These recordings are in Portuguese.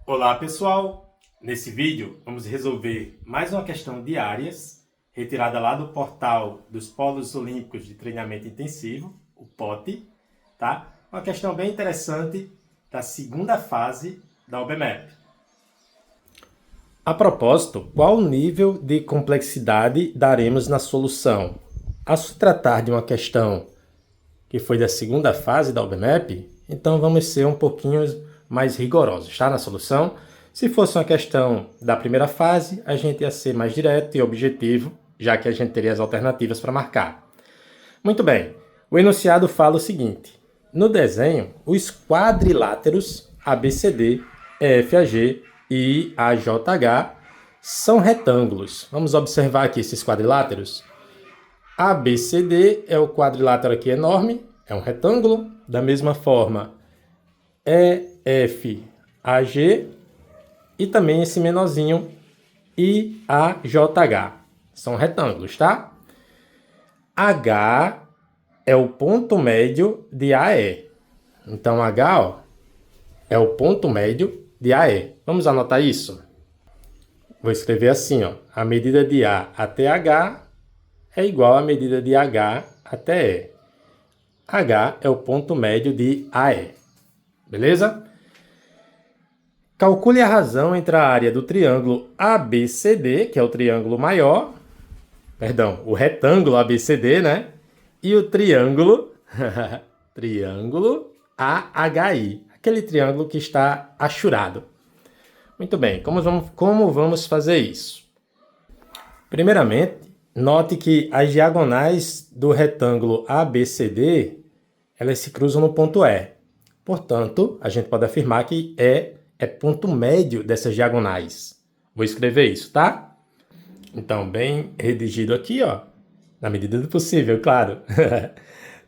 Olá pessoal, nesse vídeo vamos resolver mais uma questão de áreas retirada lá do portal dos Polos Olímpicos de Treinamento Intensivo, o POT, tá? Uma questão bem interessante da segunda fase da OBMAP. A propósito, qual nível de complexidade daremos na solução? A se tratar de uma questão que foi da segunda fase da OBMAP, então vamos ser um pouquinho mais rigorosos, tá? Na solução. Se fosse uma questão da primeira fase, a gente ia ser mais direto e objetivo, já que a gente teria as alternativas para marcar. Muito bem, o enunciado fala o seguinte: no desenho, os quadriláteros ABCD, EFAG e AJH são retângulos. Vamos observar aqui esses quadriláteros. ABCD é o quadrilátero aqui enorme, é um retângulo. Da mesma forma, EFAG e também esse menorzinho IAJH. São retângulos, tá? H é o ponto médio de AE. Então, H ó, é o ponto médio de AE. Vamos anotar isso? Vou escrever assim, ó. A medida de A até H é igual à medida de H até E. H é o ponto médio de AE. Beleza? Calcule a razão entre a área do triângulo ABCD, que é o triângulo maior, o retângulo ABCD, né? E o triângulo, triângulo AHI, aquele triângulo que está achurado. Muito bem, como vamos fazer isso? Primeiramente, note que as diagonais do retângulo ABCD, elas se cruzam no ponto E. Portanto, a gente pode afirmar que E é ponto médio dessas diagonais. Vou escrever isso, tá? Então, bem redigido aqui, ó, na medida do possível, claro.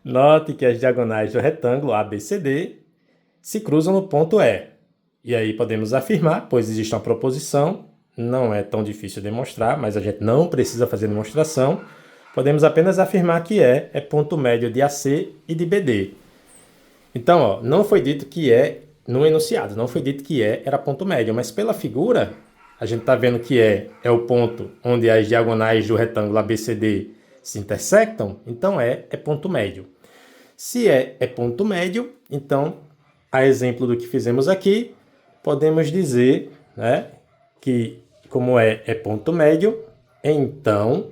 Note que as diagonais do retângulo ABCD se cruzam no ponto E. E aí podemos afirmar, pois existe uma proposição, não é tão difícil demonstrar, mas a gente não precisa fazer demonstração. Podemos apenas afirmar que E é ponto médio de AC e de BD. Então, ó, não foi dito que E, no enunciado, não foi dito que E era ponto médio, mas pela figura, a gente está vendo que E é o ponto onde as diagonais do retângulo ABCD se intersectam, então E é ponto médio. Se E é ponto médio, então, a exemplo do que fizemos aqui, podemos dizer, né, que como E é ponto médio, então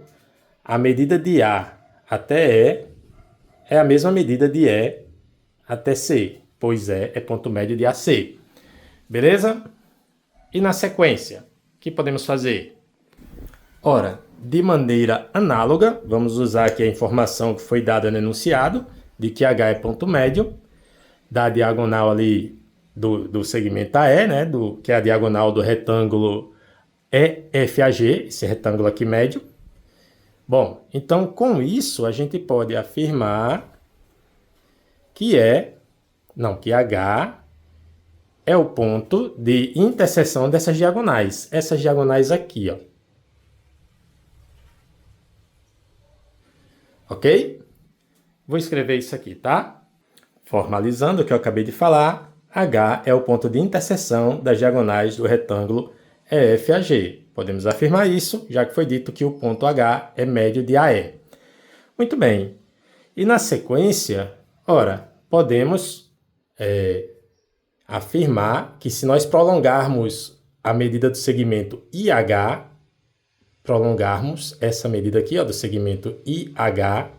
a medida de A até E é a mesma medida de E até C, pois E é ponto médio de AC. Beleza? E na sequência, o que podemos fazer? Ora, de maneira análoga, vamos usar aqui a informação que foi dada no enunciado, de que H é ponto médio, da diagonal ali do segmento AE, né, que é a diagonal do retângulo EFAG, esse retângulo aqui médio. Bom, então com isso a gente pode afirmar que H é o ponto de interseção dessas diagonais. Essas diagonais aqui, ó. Ok? Vou escrever isso aqui, tá? Formalizando o que eu acabei de falar, H é o ponto de interseção das diagonais do retângulo EFAG. Podemos afirmar isso, já que foi dito que o ponto H é médio de AE. Muito bem. E na sequência, ora, podemos afirmar que se nós prolongarmos a medida do segmento IH, prolongarmos essa medida aqui, ó, do segmento IH,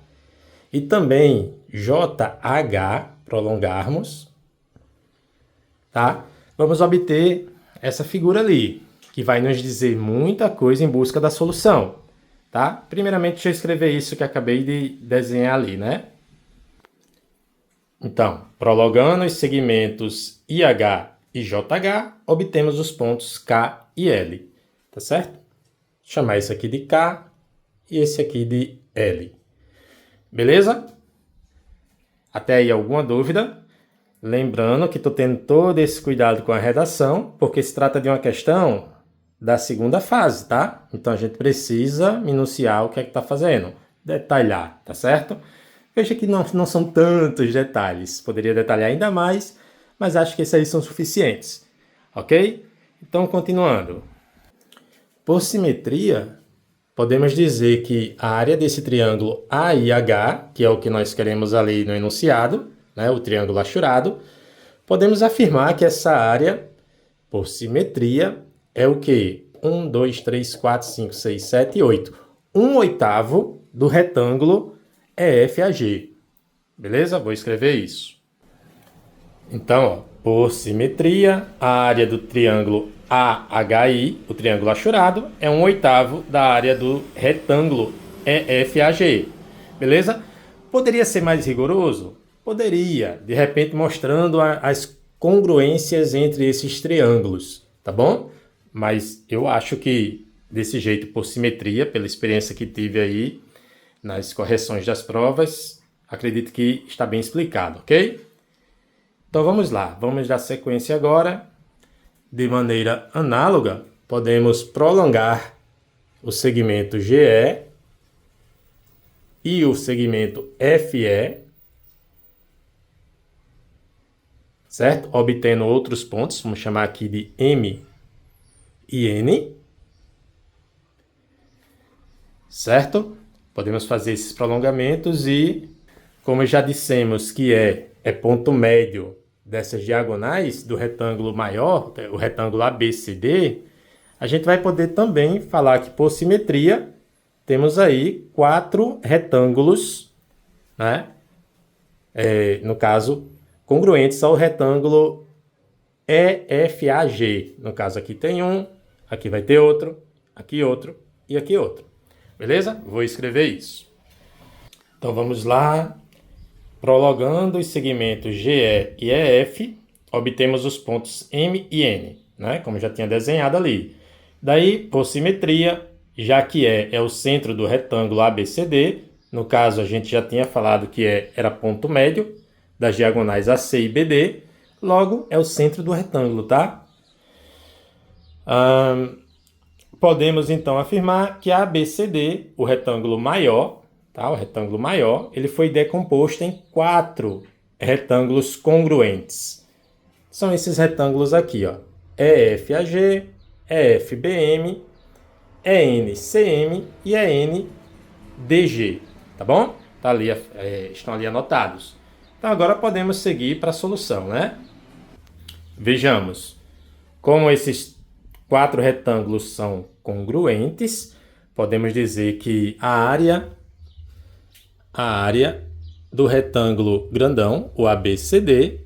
e também JH, prolongarmos, tá? Vamos obter essa figura ali, que vai nos dizer muita coisa em busca da solução, tá? Primeiramente, deixa eu escrever isso que acabei de desenhar ali, né? Então, prolongando os segmentos IH e JH, obtemos os pontos K e L, tá certo? Vou chamar esse aqui de K e esse aqui de L. Beleza? Até aí alguma dúvida? Lembrando que estou tendo todo esse cuidado com a redação, porque se trata de uma questão da segunda fase, tá? Então a gente precisa minuciar o que é que está fazendo, detalhar, tá certo? Veja que não são tantos detalhes, poderia detalhar ainda mais, mas acho que esses aí são suficientes, ok? Então, continuando. Por simetria, podemos dizer que a área desse triângulo AIH, que é o que nós queremos ali no enunciado, né, o triângulo achurado, podemos afirmar que essa área, por simetria, é o quê? 1, 2, 3, 4, 5, 6, 7 e 8. 1/8 do retângulo EFAG. Beleza? Vou escrever isso. Então, ó, por simetria, a área do triângulo AHI, o triângulo achurado, é 1/8 da área do retângulo EFAG. Beleza? Poderia ser mais rigoroso? Poderia, de repente mostrando as congruências entre esses triângulos, tá bom? Mas eu acho que desse jeito, por simetria, pela experiência que tive aí nas correções das provas, acredito que está bem explicado, ok? Então vamos lá, vamos dar sequência agora. De maneira análoga, podemos prolongar o segmento GE e o segmento FE, certo? Obtendo outros pontos, vamos chamar aqui de M e N, certo? Podemos fazer esses prolongamentos e, como já dissemos que é ponto médio dessas diagonais do retângulo maior, o retângulo ABCD, a gente vai poder também falar que por simetria temos aí 4 retângulos, né? No caso, congruentes ao retângulo EFAG. No caso, aqui tem um, aqui vai ter outro e aqui outro. Beleza? Vou escrever isso. Então vamos lá. Prolongando os segmentos GE e EF, obtemos os pontos M e N, né? Como já tinha desenhado ali. Daí, por simetria, já que é o centro do retângulo ABCD, no caso a gente já tinha falado que era ponto médio das diagonais AC e BD, logo é o centro do retângulo, tá? Podemos então afirmar que a ABCD, o retângulo maior, tá? O retângulo maior, ele foi decomposto em 4 retângulos congruentes. São esses retângulos aqui, ó. EFAG, EFBM, ENCM e ENDG, tá bom? Tá ali, estão ali anotados. Então agora podemos seguir para a solução, né? Vejamos. Como esses 4 retângulos são congruentes, podemos dizer que a área do retângulo grandão, o ABCD,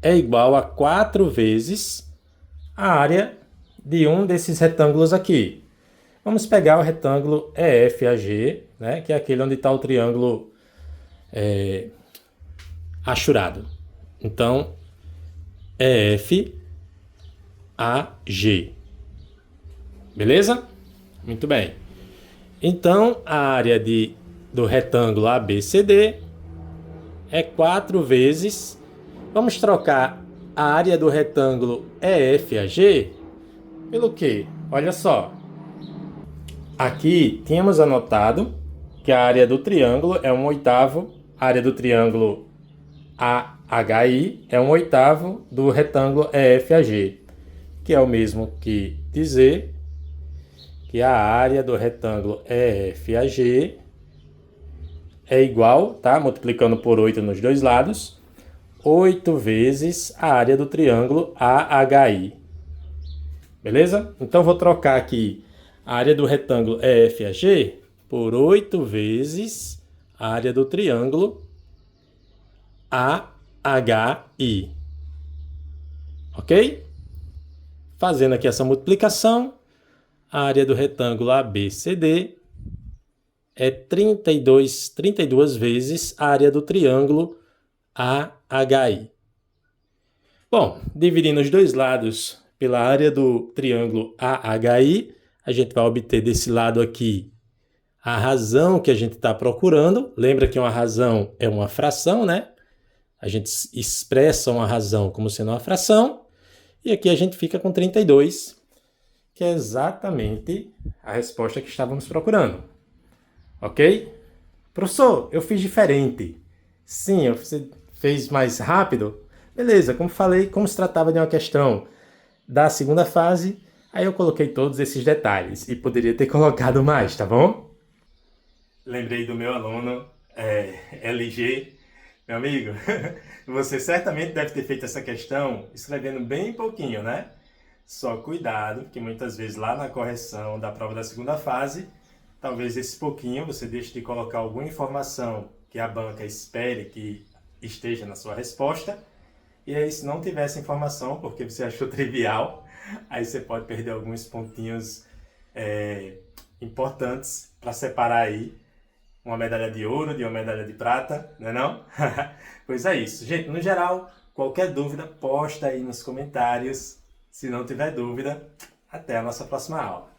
é igual a 4 vezes a área de um desses retângulos aqui. Vamos pegar o retângulo EFAG, né, que é aquele onde está o triângulo achurado. Então, EFAG. Beleza? Muito bem. Então, a área do retângulo ABCD é 4 vezes. Vamos trocar a área do retângulo EFAG pelo quê? Olha só. Aqui tínhamos anotado que a área do triângulo é 1/8, a área do triângulo AHI é 1/8 do retângulo EFAG, que é o mesmo que dizer que a área do retângulo EFAG é igual, tá? Multiplicando por 8 nos dois lados, 8 vezes a área do triângulo AHI. Beleza? Então, vou trocar aqui a área do retângulo EFAG por 8 vezes a área do triângulo AHI. Ok? Fazendo aqui essa multiplicação, a área do retângulo ABCD é 32 vezes a área do triângulo AHI. Bom, dividindo os dois lados pela área do triângulo AHI, a gente vai obter desse lado aqui a razão que a gente está procurando. Lembra que uma razão é uma fração, né? A gente expressa uma razão como sendo uma fração. E aqui a gente fica com 32, que é exatamente a resposta que estávamos procurando. Ok? Professor, eu fiz diferente. Sim, você fez mais rápido. Beleza, como falei, como se tratava de uma questão da segunda fase, aí eu coloquei todos esses detalhes e poderia ter colocado mais, tá bom? Lembrei do meu aluno, LG, meu amigo, você certamente deve ter feito essa questão escrevendo bem pouquinho, né? Só cuidado, que muitas vezes lá na correção da prova da segunda fase, talvez esse pouquinho você deixe de colocar alguma informação que a banca espere que esteja na sua resposta. E aí, se não tiver essa informação, porque você achou trivial, aí você pode perder alguns pontinhos é, importantes para separar aí uma medalha de ouro de uma medalha de prata, não é não? Pois é isso. Gente, no geral, qualquer dúvida, posta aí nos comentários. Se não tiver dúvida, até a nossa próxima aula.